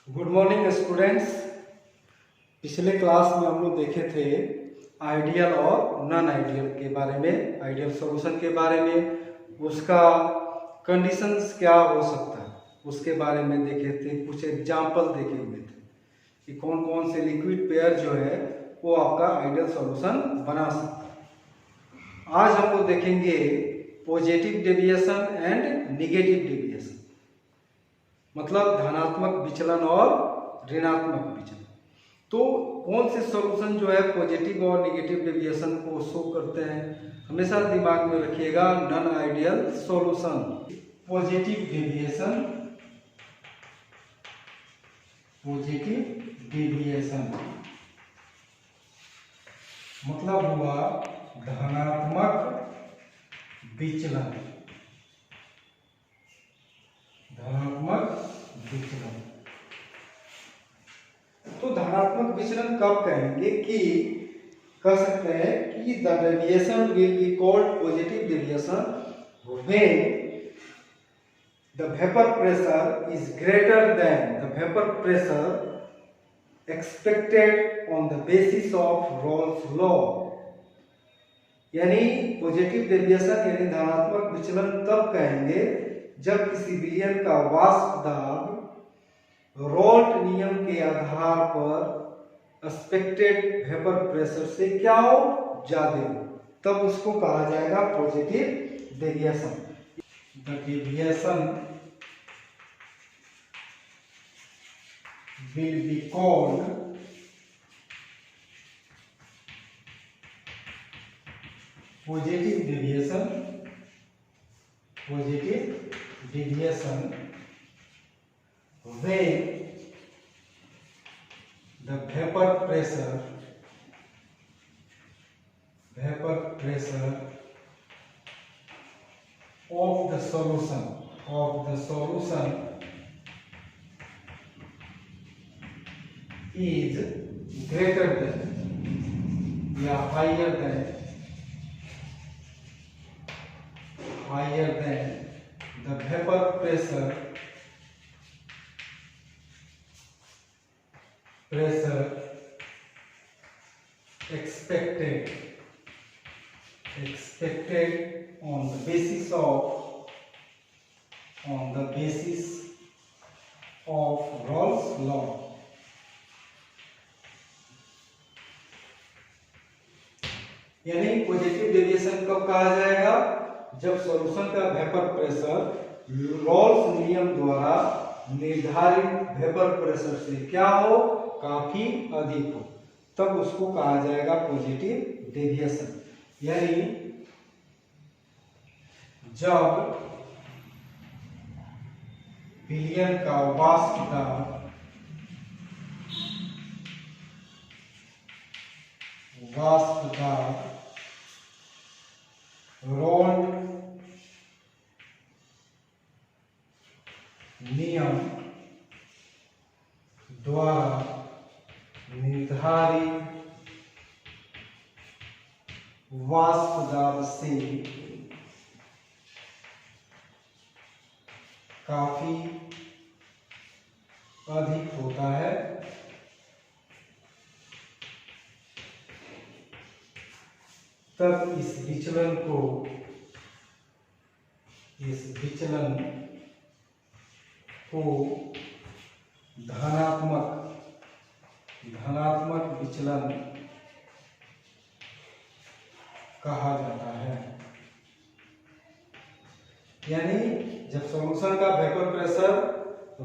Good morning students. पिछले class में हम लोग देखे थे आइडियल और नॉन आइडियल के बारे में, आइडियल सॉल्यूशन के बारे में, उसका कंडीशंस क्या हो सकता है उसके बारे में देखे थे। कुछ एग्जाम्पल देखे हुए थे कि कौन कौन से लिक्विड पेयर जो है वो आपका आइडियल सॉल्यूशन बना सकता है। आज हम लोग देखेंगे positive deviation and negative deviation, मतलब धनात्मक विचलन और ऋणात्मक विचलन। तो कौन से सॉल्यूशन जो है पॉजिटिव और नेगेटिव डेविएशन को शो करते हैं, हमेशा दिमाग में रखिएगा। Non ideal solution, positive deviation, positive deviation मतलब हुआ धनात्मक विचलन, धनात्मक विचलन। तो धनात्मक विचलन कब कहेंगे कि कह सकते हैं कि the deviation will be called positive deviation when the vapour pressure is greater then the vapour pressure expected on the basis of Rawls law. यानी पॉजिटिव डेविएशन यानी धनात्मक विचलन तब कहेंगे जब किसी विलयन का वाष्प दाब रॉल्ट नियम के आधार पर एक्सपेक्टेड वेपर प्रेशर से क्या हो, ज्यादा हो, तब उसको कहा जाएगा positive deviation. The deviation will be called positive deviation, positive deviation when the vapor pressure of the solution is greater than या higher than the vapor pressure expected on the basis of Rolle's law। यानी positive deviation कब कहा जाएगा, जब solution का vapour pressure Rawls नियम द्वारा निर्धारित वेपर प्रेशर से क्या हो, काफी अधिक हो, तब उसको कहा जाएगा पॉजिटिव डेविएशन। यानी जब विलयन का वाष्प दाब रॉल्ट नियम द्वारा निर्धारित वाष्प दाब से काफी अधिक होता है, तब इस विचलन को धनात्मक विचलन कहा जाता है। यानी जब सॉल्यूशन का वेपर प्रेशर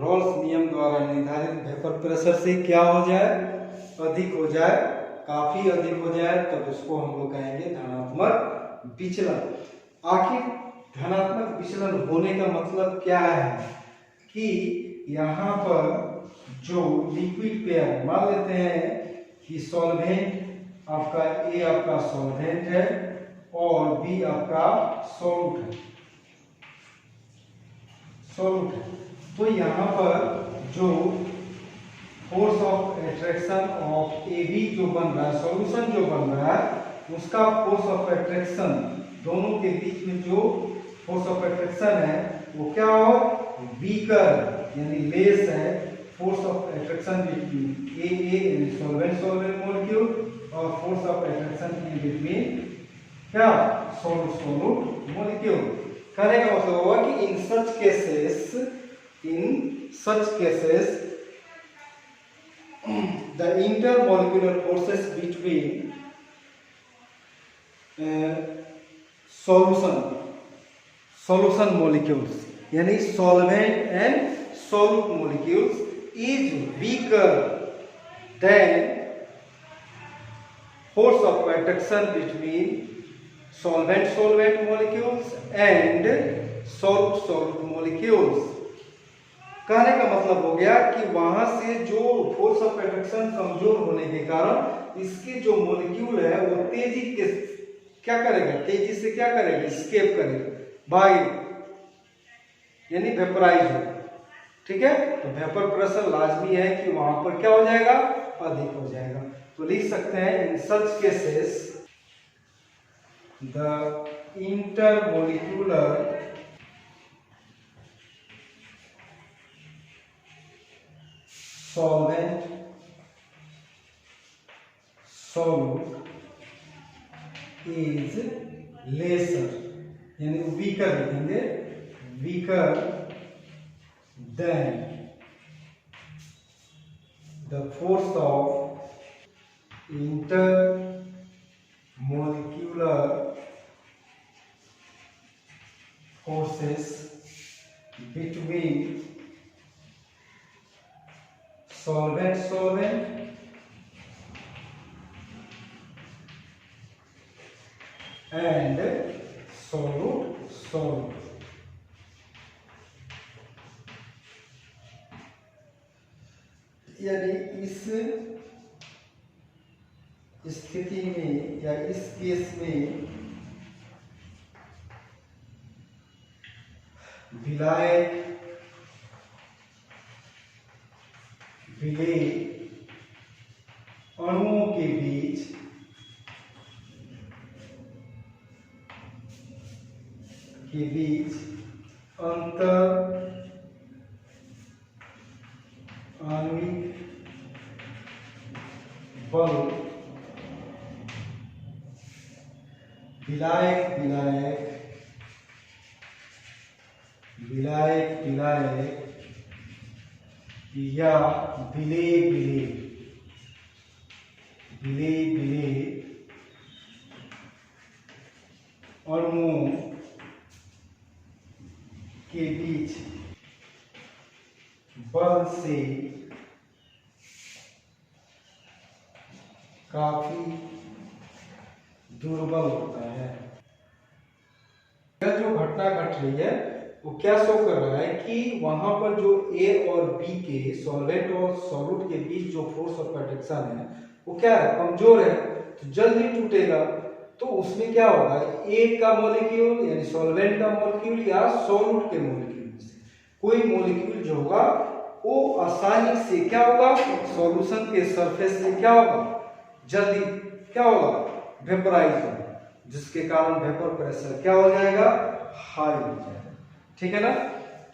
रॉल्स नियम द्वारा निर्धारित वेपर प्रेशर से क्या हो जाए, अधिक हो जाए, काफी अधिक हो जाए, तब उसको हम लोग कहेंगे धनात्मक विचलन। आखिर धनात्मक विचलन होने का मतलब क्या है कि यहाँ पर जो लिक्विड पेयर, मान लेते हैं कि सॉल्वेंट आपका ए आपका सॉल्वेंट है और बी आपका सॉल्यूट है, तो यहाँ पर जो force of attraction of A B जो बन रहा है, सॉल्यूशन जो बन रहा है, उसका फोर्स ऑफ एट्रैक्शन दोनों के बीच में जो फोर्स ऑफ एट्रैक्शन है वो क्या हो, वीकर यानी लेस है force of attraction between a solvent solvent molecule और force of attraction in between क्या सॉल्यूट सॉल्यूट मॉलिक्यूल। कहने का मतलब हुआ कि in such cases the intermolecular forces between solution molecules यानी solvent and solute molecules is weaker than force of attraction between solvent molecules and solute molecules। कहने का मतलब हो गया कि वहां से जो फोर्स ऑफ अट्रैक्शन कमजोर होने के कारण इसके जो मॉलिक्यूल है वो तेजी के क्या करेगा, तेजी से क्या करेगा, एस्केप करेगा, भागेगा, यानी वेपराइज होगा। ठीक है, तो वेपर प्रेशर लाजमी है कि वहां पर क्या हो जाएगा, अधिक हो जाएगा। तो लिख सकते हैं in such cases the intermolecular solvent solute is lesser यानी weaker लिखेंगे, weaker than the force of intermolecular forces between solvent and solute। यानी इस स्थिति में या इस केस में विलेय अणुओं के बीच अंतर आणविक बल विलायक या विलेय अणुओं के बीच बल से काफी दुर्बल होता है। यह जो घटना घट रही है वो क्या शो कर रहा है कि वहां पर जो ए और बी के सॉल्वेंट और सॉल्यूट के बीच जो फोर्स ऑफ अट्रैक्शन है वो क्या है, कमजोर है, तो जल्दी टूटेगा। तो उसमें क्या होगा, ए का मॉलिक्यूल यानी सॉल्वेंट का मॉलिक्यूल या सॉल्यूट के मॉलिक्यूल से कोई मॉलिक्यूल जो होगा वो आसानी से क्या होगा, सॉल्यूशन के सरफेस से क्या होगा, जल्दी क्या होगा, वेपराइज होगा, जिसके कारण वेपर प्रेशर क्या हो जाएगा, हाई हो जाएगा। ठीक है ना,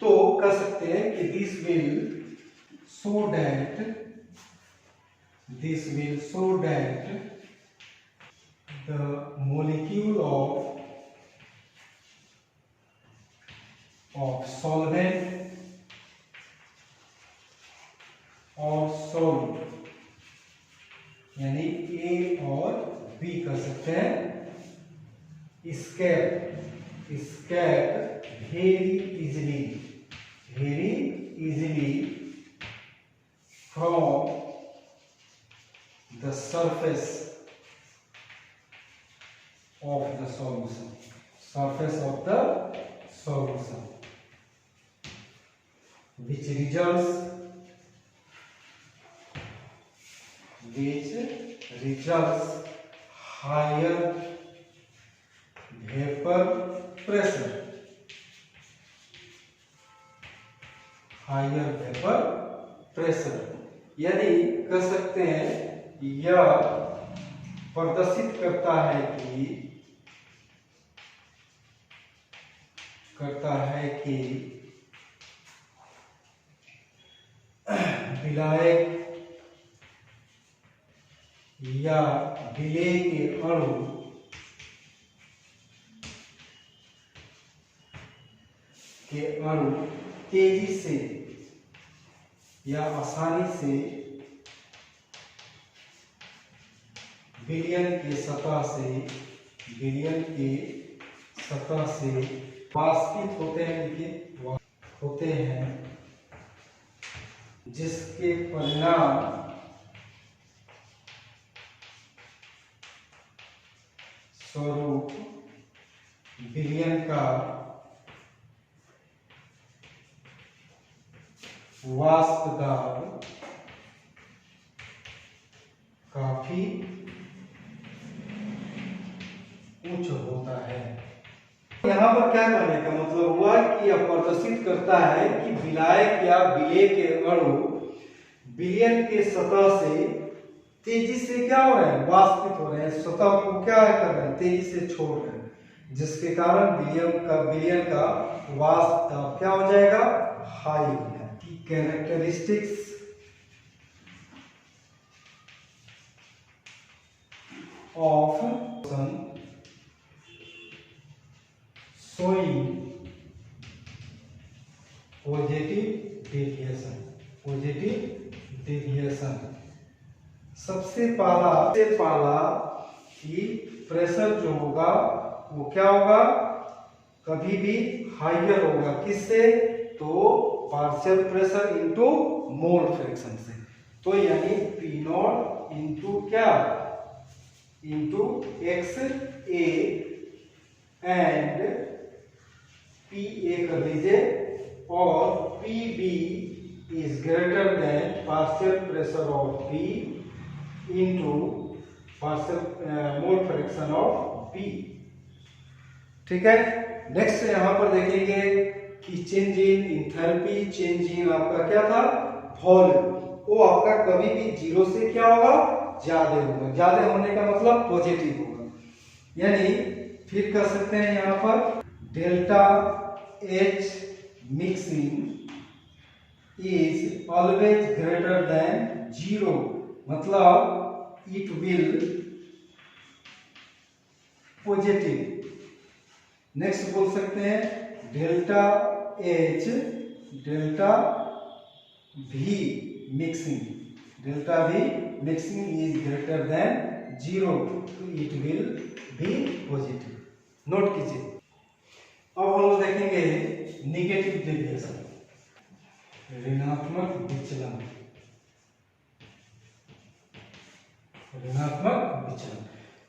तो कह सकते हैं कि this will show that the molecule of solvent और solute यानी A और B कर सकते हैं escape very easily from the surface of the solution, which results higher vapor pressure, यानी कह सकते हैं यह प्रदर्शित करता है कि विलायक या विलेय के अणु तेजी से या आसानी से विलयन के सतह से वाष्पित होते हैं जिसके परिणाम स्वरूप विलयन का वाष्प दाब काफी उच्च होता है। यहाँ पर क्या करने का मतलब हुआ कि यह प्रदर्शित करता है कि विलायक या विलेय के अणु विलयन के सतह से तेजी से क्या हो रहे हैं, वाष्पित हो रहे हैं, सतह को क्या कर रहे हैं, तेजी से छोड़ रहे हैं, जिसके कारण विलयन का वाष्प दाब क्या हो जाएगा, हाई हो जाएगा। Characteristics of showing positive deviation. सबसे पहला कि प्रेशर जो होगा वो क्या होगा, कभी भी हाइयर होगा, किससे, तो partial pressure into mole fraction से। तो यानी पी नॉट इंटू क्या, into x A and P A कर लीजिए, और P B is greater than partial pressure of B into partial mole fraction of B. ठीक है। नेक्स्ट यहां पर देखेंगे कि change in enthalpy, change in आपका क्या था, वॉल्यूम, वो आपका कभी भी जीरो से क्या होगा, ज्यादा होगा। ज्यादा होने का मतलब पॉजिटिव होगा। यानी फिर कह सकते हैं यहां पर delta H mixing is always greater than zero, मतलब इट विल पॉजिटिव। नेक्स्ट बोल सकते हैं डेल्टा एच डेल्टा भी mixing is greater than zero, तो it will be positive. Note कीजिए। अब हम लोग देखेंगे नेगेटिव डेविएशन, ऋणात्मक विचलन।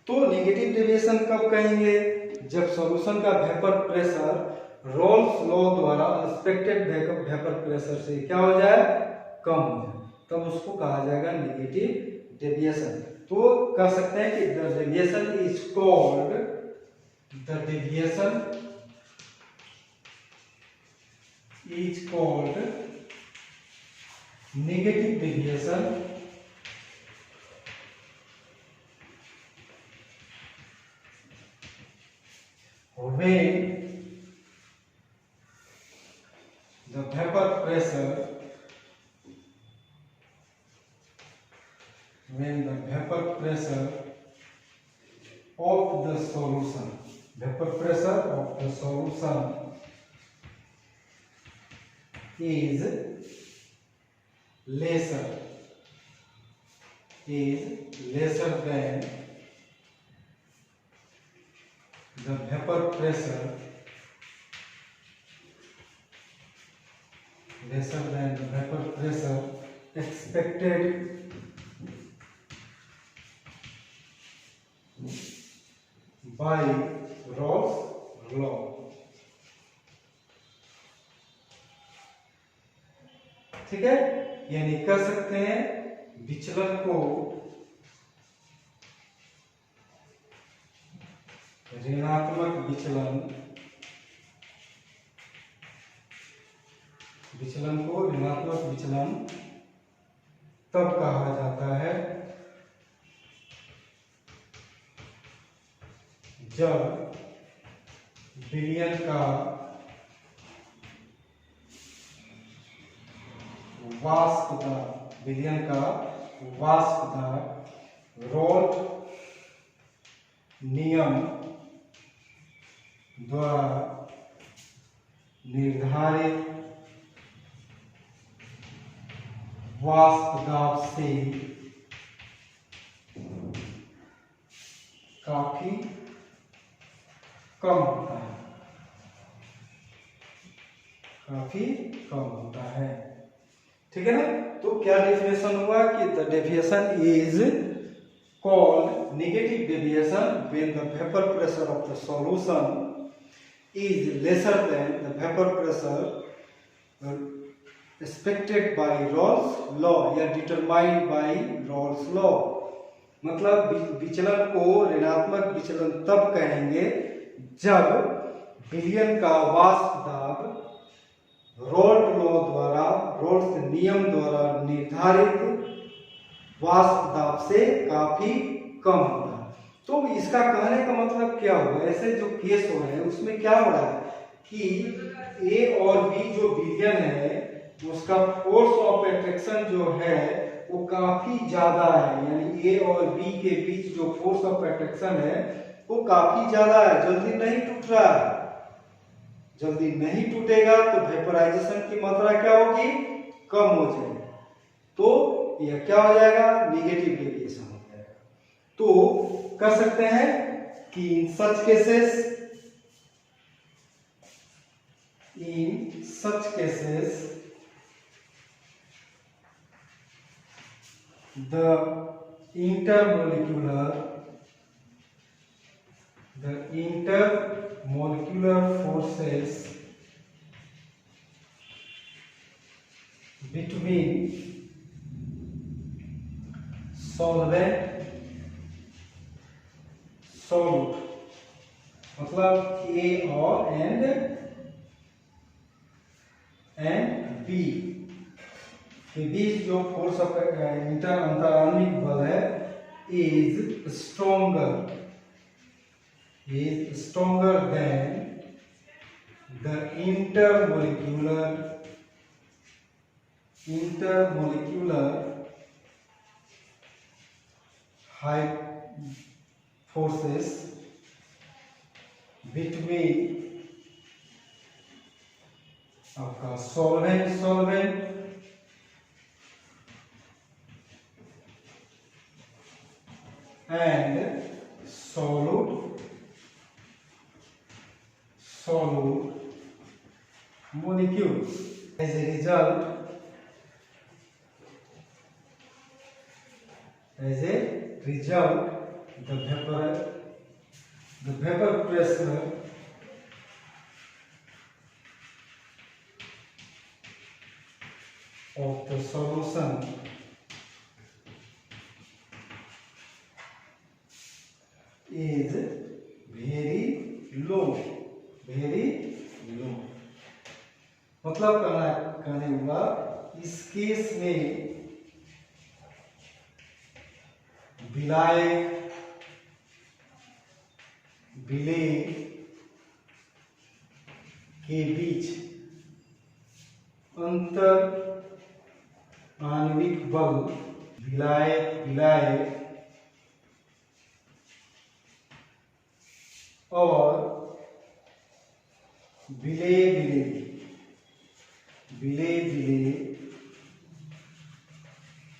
तो नेगेटिव डेविएशन कब कहेंगे, जब सॉल्यूशन का वेपर प्रेशर रोल्स लॉ द्वारा एक्सपेक्टेड वेपर प्रेशर से क्या हो जाए, कम हो जाए, तब उसको कहा जाएगा नेगेटिव डेविएशन। तो कह सकते हैं कि the deviation is called negative deviation when the vapor pressure of the solution is lesser than the vapor pressure expected by Rolle's law। ठीक है। यानी कह सकते हैं विचलन को ऋणात्मक विचलन तब कहा जाता है जब विलयन का वाष्प दाब विलयन का वाष्प दाब रॉल्ट नियम द्वारा निर्धारित वाष्प दाब से काफी कम होता है, काफी कम होता है। ठीक है ना। तो क्या डेफिनेशन हुआ कि the deviation is called negative deviation when the vapour pressure of the solution is lesser than the vapour pressure expected bye Rawls law या डिटरमाइंड बाय रॉल्स लॉ। मतलब विचलन को ऋणात्मक विचलन तब कहेंगे जब विलयन का वाष्प दाब रॉल्ट लॉ द्वारा, रॉल्ट नियम द्वारा निर्धारित वाष्प दाब से काफी कम होता है। तो इसका कहने का मतलब क्या हुआ, ऐसे जो केस हो रहे हैं उसमें क्या हो रहा है कि ए और बी जो विलयन है उसका फोर्स ऑफ अट्रैक्शन जो है वो काफी ज्यादा है, यानी ए और बी के बीच जो फोर्स ऑफ अट्रैक्शन है वो काफी ज्यादा है, जल्दी नहीं टूट रहा है। जल्दी नहीं टूटेगा तो वेपोराइजेशन की मात्रा क्या होगी, कम हो जाएगी, तो यह क्या हो जाएगा, नेगेटिव डेविएशन हो जाएगा। तो कह सकते हैं कि in such cases the intermolecular forces between solvent solute, मतलब A और एंड B के बीच जो फोर्स ऑफ अंतराण्विक बल है is stronger than the intermolecular high forces between आपका solvent and solute molecules. As a result, the vapor pressure of the solution is very low, मतलब कहने हुआ इस केस में विलय के बीच अंतर आणविक बल विलय और विलय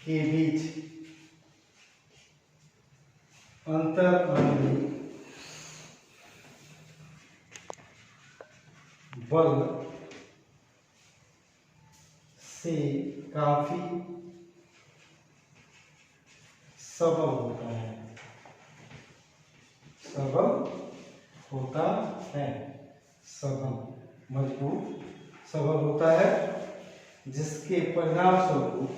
के बीच अंतर आणविक बल से काफी सबल होता है, मजबूत सबल होता है, जिसके परिणाम स्वरूप,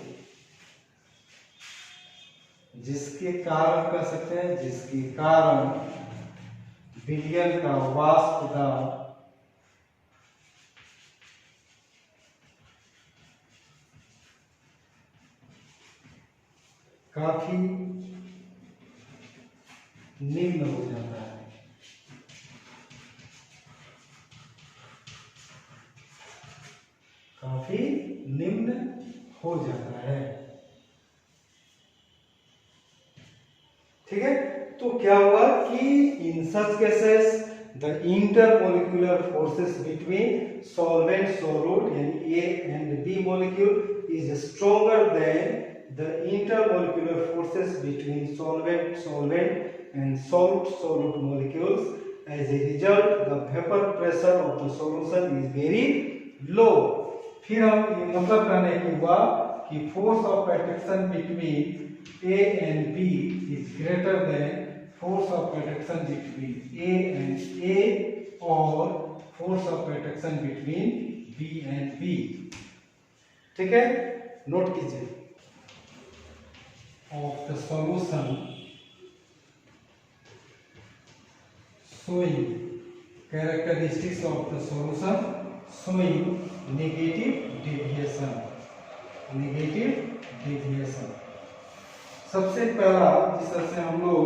जिसके कारण कह सकते हैं, जिसके कारण विलयन का वाष्प दाब काफी निम्न हो जाता है, काफी निम्न हो जाता है। ठीक है, तो क्या हुआ कि in such cases the intermolecular forces between solvent solute यानी A and B molecule is stronger than the intermolecular forces between solvent and solute molecules. As a result, the vapor pressure of the solution is very low. फिर हम ये मतलब कहने की हुआ कि force of attraction between A and B is greater than force of attraction between A and A और force of attraction between B and B. ठीक है, नोट कीजिए. Of the solution showing characteristics of the solution showing negative deviation. सबसे पहला जिस तरह से हम लोग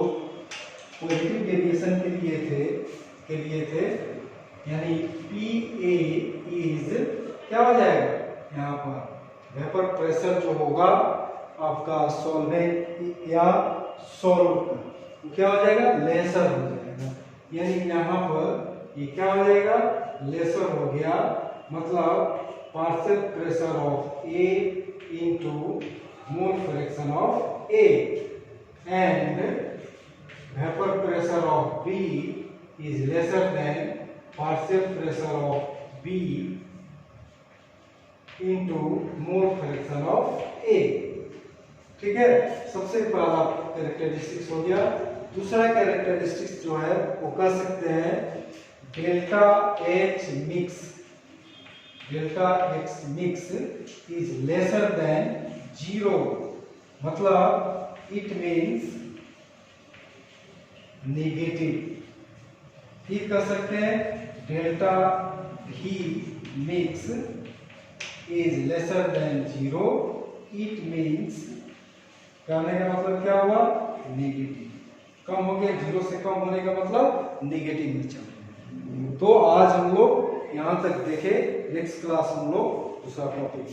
पॉजिटिव डेविएशन के लिए थे यानी PA इज क्या हो जाएगा, यहाँ पर वेपर प्रेशर जो होगा आपका सॉल्वेंट या सॉल्यूट का क्या हो जाएगा, लेसर हो जाएगा. यानी यहाँ पर ये क्या हो जाएगा, लेसर हो गया. मतलब partial pressure of A into mole fraction of A and vapor pressure of B is lesser than partial pressure of B into mole fraction of A. ठीक है, सबसे पहला कैरेक्टरिस्टिक्स हो गया. दूसरा कैरेक्टरिस्टिक्स जो है वो कह सकते हैं delta H mix is lesser than 0. मतलब it means नेगेटिव. फिर कह सकते हैं delta he mix is lesser than 0. It means कहने का मतलब क्या हुआ, नेगेटिव. कम हो गया, 0 से कम होने का मतलब नेगेटिव में चल रहे हैं. तो आज हम लोग यहाँ तक देखे. नेक्स्ट क्लास हम लोग दूसरा टॉपिक